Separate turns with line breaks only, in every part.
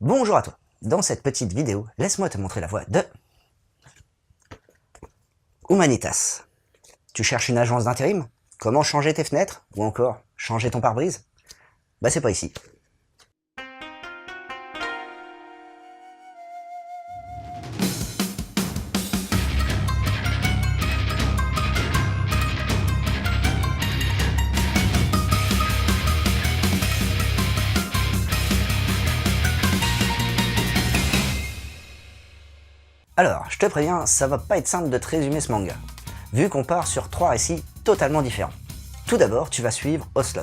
Bonjour à toi. Dans cette petite vidéo, laisse-moi te montrer la voie de Humanitas. Tu cherches une agence d'intérim? Comment changer tes fenêtres? Ou encore changer ton pare-brise? Bah c'est pas ici. Alors, je te préviens, ça va pas être simple de te résumer ce manga, vu qu'on part sur 3 récits totalement différents. Tout d'abord, tu vas suivre Ocelot,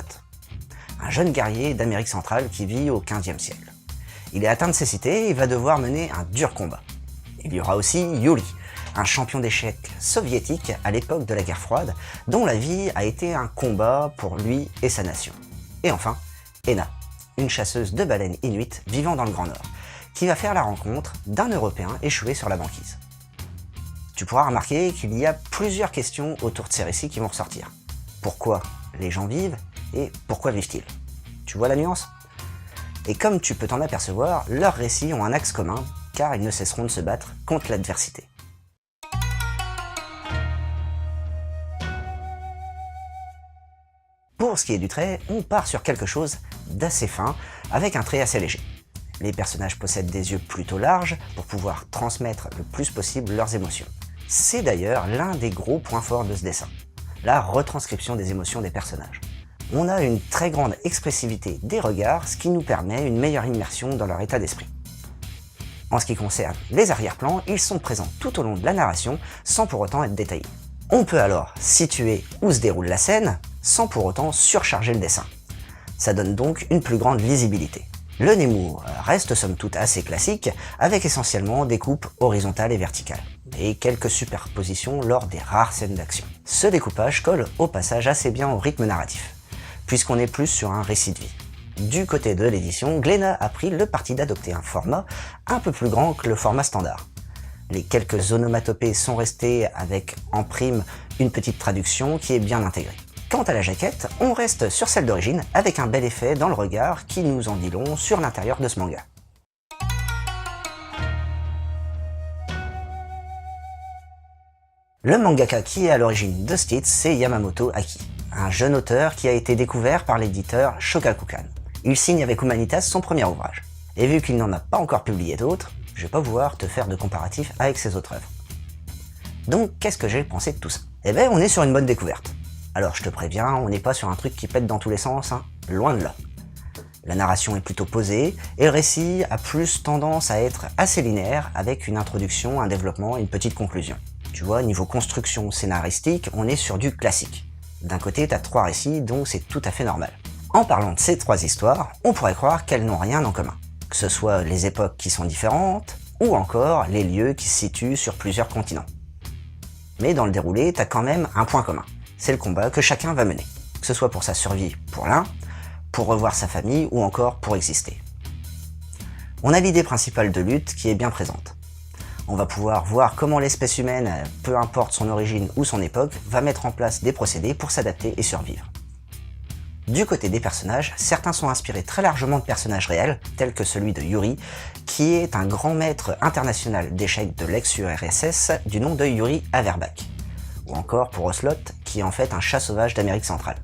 un jeune guerrier d'Amérique centrale qui vit au XVe siècle. Il est atteint de cécité et va devoir mener un dur combat. Il y aura aussi Yuri, un champion d'échecs soviétique à l'époque de la guerre froide, dont la vie a été un combat pour lui et sa nation. Et enfin, Ena, une chasseuse de baleines inuites vivant dans le Grand Nord, qui va faire la rencontre d'un Européen échoué sur la banquise. Tu pourras remarquer qu'il y a plusieurs questions autour de ces récits qui vont ressortir. Pourquoi les gens vivent et pourquoi vivent-ils? Tu vois la nuance? Et comme tu peux t'en apercevoir, leurs récits ont un axe commun, car ils ne cesseront de se battre contre l'adversité. Pour ce qui est du trait, on part sur quelque chose d'assez fin, avec un trait assez léger. Les personnages possèdent des yeux plutôt larges pour pouvoir transmettre le plus possible leurs émotions. C'est d'ailleurs l'un des gros points forts de ce dessin, la retranscription des émotions des personnages. On a une très grande expressivité des regards, ce qui nous permet une meilleure immersion dans leur état d'esprit. En ce qui concerne les arrière-plans, ils sont présents tout au long de la narration sans pour autant être détaillés. On peut alors situer où se déroule la scène sans pour autant surcharger le dessin. Ça donne donc une plus grande lisibilité. Le Nemu reste somme toute assez classique, avec essentiellement des coupes horizontales et verticales, et quelques superpositions lors des rares scènes d'action. Ce découpage colle au passage assez bien au rythme narratif, puisqu'on est plus sur un récit de vie. Du côté de l'édition, Glénat a pris le parti d'adopter un format un peu plus grand que le format standard. Les quelques onomatopées sont restées avec en prime une petite traduction qui est bien intégrée. Quant à la jaquette, on reste sur celle d'origine avec un bel effet dans le regard qui nous en dit long sur l'intérieur de ce manga. Le mangaka qui est à l'origine de ce titre, c'est Yamamoto Aki, un jeune auteur qui a été découvert par l'éditeur Shogakukan. Il signe avec Humanitas son premier ouvrage. Et vu qu'il n'en a pas encore publié d'autres, je vais pas pouvoir te faire de comparatif avec ses autres œuvres. Donc qu'est-ce que j'ai pensé de tout ça? Eh ben on est sur une bonne découverte. Alors je te préviens, on n'est pas sur un truc qui pète dans tous les sens, hein, loin de là. La narration est plutôt posée, et le récit a plus tendance à être assez linéaire, avec une introduction, un développement et une petite conclusion. Tu vois, niveau construction scénaristique, on est sur du classique. D'un côté, t'as 3 récits, donc c'est tout à fait normal. En parlant de ces 3 histoires, on pourrait croire qu'elles n'ont rien en commun. Que ce soit les époques qui sont différentes, ou encore les lieux qui se situent sur plusieurs continents. Mais dans le déroulé, t'as quand même un point commun. C'est le combat que chacun va mener, que ce soit pour sa survie pour l'un, pour revoir sa famille ou encore pour exister. On a l'idée principale de lutte qui est bien présente. On va pouvoir voir comment l'espèce humaine, peu importe son origine ou son époque, va mettre en place des procédés pour s'adapter et survivre. Du côté des personnages, certains sont inspirés très largement de personnages réels, tels que celui de Yuri, qui est un grand maître international d'échecs de l'ex-URSS du nom de Yuri Averbakh. Ou encore pour Ocelot, qui est en fait un chat sauvage d'Amérique centrale.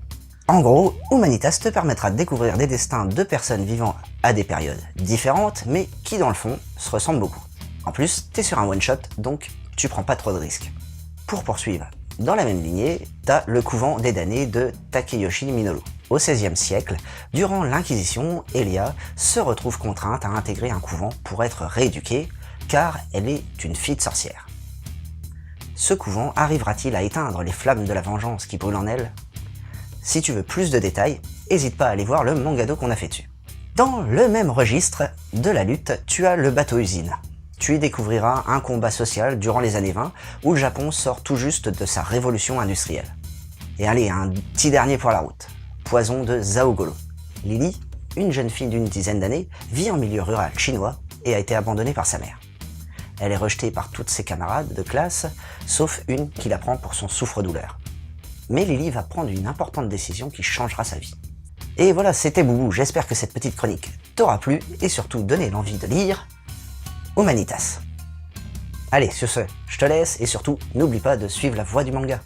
En gros, Humanitas te permettra de découvrir des destins de personnes vivant à des périodes différentes, mais qui dans le fond se ressemblent beaucoup. En plus, t'es sur un one-shot, donc tu prends pas trop de risques. Pour poursuivre, dans la même lignée, t'as le couvent des damnés de Takeyoshi Minoru. Au XVIe siècle, durant l'Inquisition, Elia se retrouve contrainte à intégrer un couvent pour être rééduquée, car elle est une fille de sorcière. Ce couvent arrivera-t-il à éteindre les flammes de la vengeance qui brûlent en elle? Si tu veux plus de détails, n'hésite pas à aller voir le mangado qu'on a fait dessus. Dans le même registre de la lutte, tu as le bateau-usine. Tu y découvriras un combat social durant les années 20, où le Japon sort tout juste de sa révolution industrielle. Et allez, un petit dernier pour la route. Poison de Zaogolo. Lily, une jeune fille d'une dizaine d'années, vit en milieu rural chinois et a été abandonnée par sa mère. Elle est rejetée par toutes ses camarades de classe, sauf une qui la prend pour son souffre-douleur. Mais Lily va prendre une importante décision qui changera sa vie. Et voilà, c'était Boubou, j'espère que cette petite chronique t'aura plu et surtout donné l'envie de lire Humanitas. Allez, sur ce, je te laisse et surtout, n'oublie pas de suivre la voie du manga.